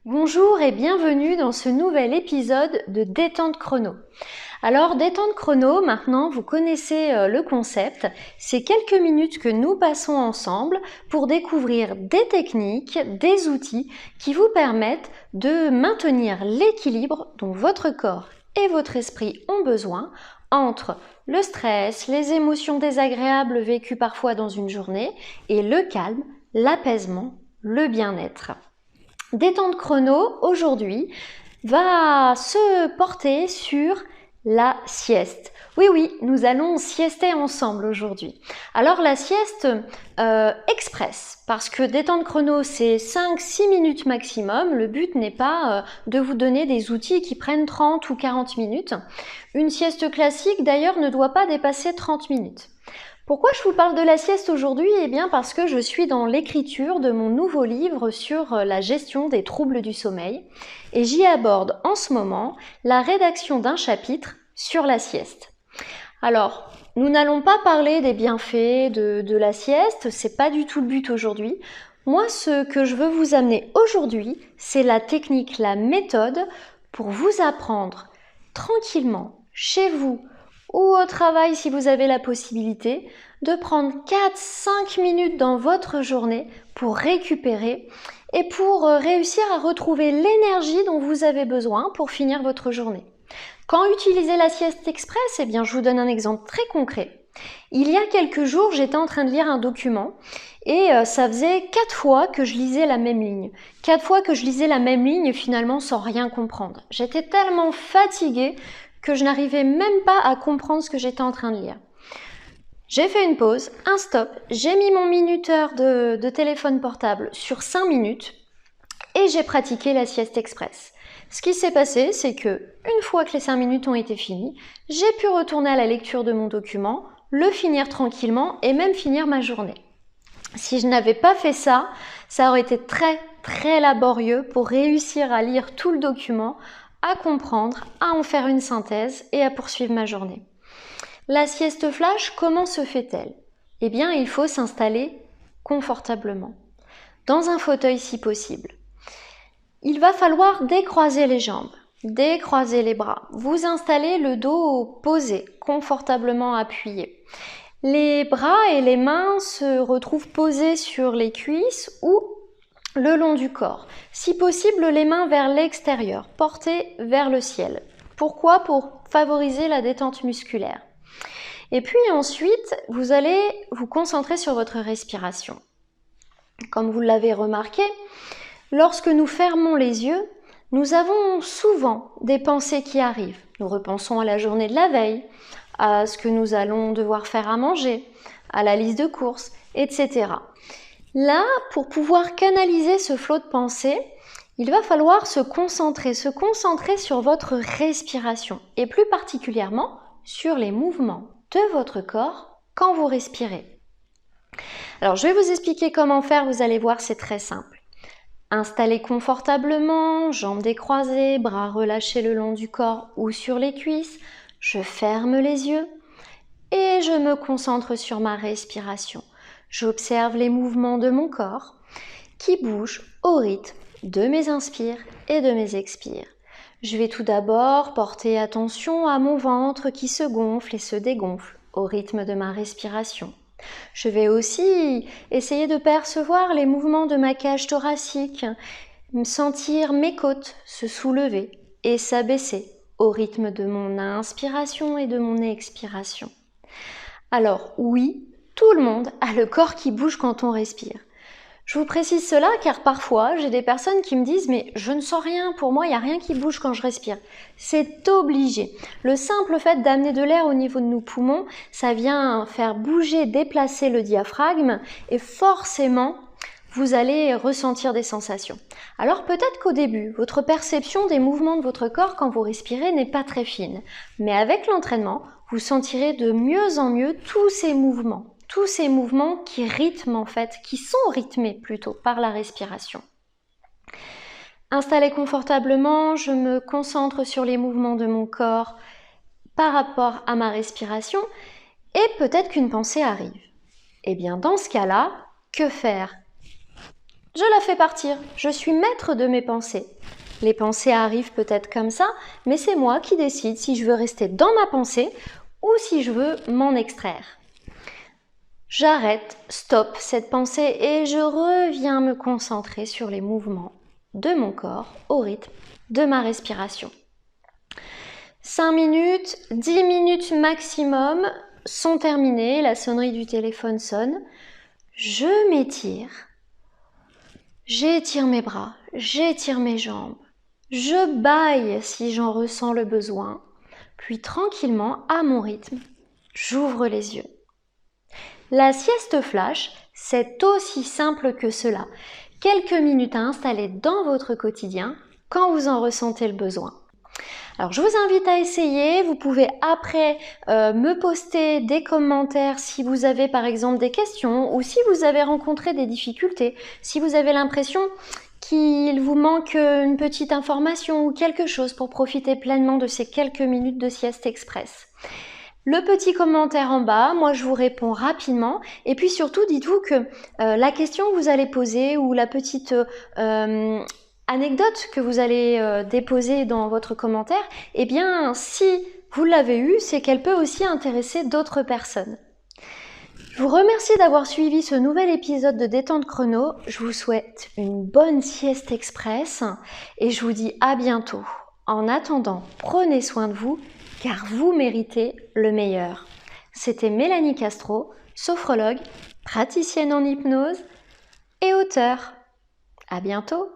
Bonjour et bienvenue dans ce nouvel épisode de Détente Chrono. Alors Détente Chrono, maintenant vous connaissez le concept, c'est quelques minutes que nous passons ensemble pour découvrir des techniques, des outils qui vous permettent de maintenir l'équilibre dont votre corps et votre esprit ont besoin entre le stress, les émotions désagréables vécues parfois dans une journée et le calme, l'apaisement, le bien-être. Détente Chrono, aujourd'hui, va se porter sur la sieste. Oui, nous allons siester ensemble aujourd'hui. Alors la sieste express, parce que détente chrono c'est 5-6 minutes maximum, le but n'est pas de vous donner des outils qui prennent 30 ou 40 minutes. Une sieste classique d'ailleurs ne doit pas dépasser 30 minutes. Pourquoi je vous parle de la sieste aujourd'hui? Eh bien parce que je suis dans l'écriture de mon nouveau livre sur la gestion des troubles du sommeil et j'y aborde en ce moment la rédaction d'un chapitre sur la sieste. Alors, nous n'allons pas parler des bienfaits de la sieste, c'est pas du tout le but aujourd'hui. Moi, ce que je veux vous amener aujourd'hui, c'est la technique, la méthode pour vous apprendre tranquillement, chez vous, ou au travail si vous avez la possibilité, de prendre 4-5 minutes dans votre journée pour récupérer et pour réussir à retrouver l'énergie dont vous avez besoin pour finir votre journée. Quand utiliser la sieste express, eh bien, je vous donne un exemple très concret. Il y a quelques jours, j'étais en train de lire un document et ça faisait 4 fois que je lisais la même ligne. 4 fois que je lisais la même ligne finalement sans rien comprendre. J'étais tellement fatiguée que je n'arrivais même pas à comprendre ce que j'étais en train de lire. J'ai fait une pause, un stop, j'ai mis mon minuteur de téléphone portable sur 5 minutes et j'ai pratiqué la sieste express. Ce qui s'est passé, c'est que, une fois que les 5 minutes ont été finies, j'ai pu retourner à la lecture de mon document, le finir tranquillement et même finir ma journée. Si je n'avais pas fait ça, ça aurait été très laborieux pour réussir à lire tout le document, à comprendre, à en faire une synthèse et à poursuivre ma journée. La sieste flash, comment se fait-elle? Eh bien, il faut s'installer confortablement, dans un fauteuil si possible. Il va falloir décroiser les jambes, décroiser les bras, vous installez le dos posé, confortablement appuyé. Les bras et les mains se retrouvent posés sur les cuisses ou le long du corps. Si possible, les mains vers l'extérieur, portées vers le ciel. Pourquoi? Pour favoriser la détente musculaire. Et puis ensuite, vous allez vous concentrer sur votre respiration. Comme vous l'avez remarqué, lorsque nous fermons les yeux, nous avons souvent des pensées qui arrivent. Nous repensons à la journée de la veille, à ce que nous allons devoir faire à manger, à la liste de courses, etc. Là, pour pouvoir canaliser ce flot de pensées, il va falloir se concentrer sur votre respiration et plus particulièrement sur les mouvements de votre corps quand vous respirez. Alors, je vais vous expliquer comment faire, vous allez voir, c'est très simple. Installez confortablement, jambes décroisées, bras relâchés le long du corps ou sur les cuisses. Je ferme les yeux et je me concentre sur ma respiration. J'observe les mouvements de mon corps qui bougent au rythme de mes inspires et de mes expires. Je vais tout d'abord porter attention à mon ventre qui se gonfle et se dégonfle au rythme de ma respiration. Je vais aussi essayer de percevoir les mouvements de ma cage thoracique, sentir mes côtes se soulever et s'abaisser au rythme de mon inspiration et de mon expiration. Alors oui, tout le monde a le corps qui bouge quand on respire. Je vous précise cela car parfois j'ai des personnes qui me disent « mais je ne sens rien, pour moi il n'y a rien qui bouge quand je respire ». C'est obligé. Le simple fait d'amener de l'air au niveau de nos poumons, ça vient faire bouger, déplacer le diaphragme et forcément vous allez ressentir des sensations. Alors peut-être qu'au début, votre perception des mouvements de votre corps quand vous respirez n'est pas très fine, mais avec l'entraînement, vous sentirez de mieux en mieux tous ces mouvements qui rythment en fait, qui sont rythmés plutôt par la respiration. Installé confortablement, je me concentre sur les mouvements de mon corps par rapport à ma respiration et peut-être qu'une pensée arrive. Eh bien dans ce cas-là, que faire? je la fais partir. Je suis maître de mes pensées. Les pensées arrivent peut-être comme ça, mais c'est moi qui décide si je veux rester dans ma pensée ou si je veux m'en extraire. J'arrête, stop cette pensée et je reviens me concentrer sur les mouvements de mon corps au rythme de ma respiration. 5 minutes, 10 minutes maximum sont terminées, la sonnerie du téléphone sonne. Je m'étire, j'étire mes bras, j'étire mes jambes, je bâille si j'en ressens le besoin, puis tranquillement, à mon rythme, j'ouvre les yeux. La sieste flash, c'est aussi simple que cela. Quelques minutes à installer dans votre quotidien quand vous en ressentez le besoin. Alors je vous invite à essayer, vous pouvez après me poster des commentaires si vous avez par exemple des questions ou si vous avez rencontré des difficultés, si vous avez l'impression qu'il vous manque une petite information ou quelque chose pour profiter pleinement de ces quelques minutes de sieste express. Le petit commentaire en bas, moi je vous réponds rapidement et puis surtout dites-vous que la question que vous allez poser ou la petite anecdote que vous allez déposer dans votre commentaire, eh bien si vous l'avez eue, c'est qu'elle peut aussi intéresser d'autres personnes. Je vous remercie d'avoir suivi ce nouvel épisode de Détente Chrono. Je vous souhaite une bonne sieste express et je vous dis à bientôt. En attendant, prenez soin de vous car vous méritez le meilleur. C'était Mélanie Castro, sophrologue, praticienne en hypnose et auteure. À bientôt!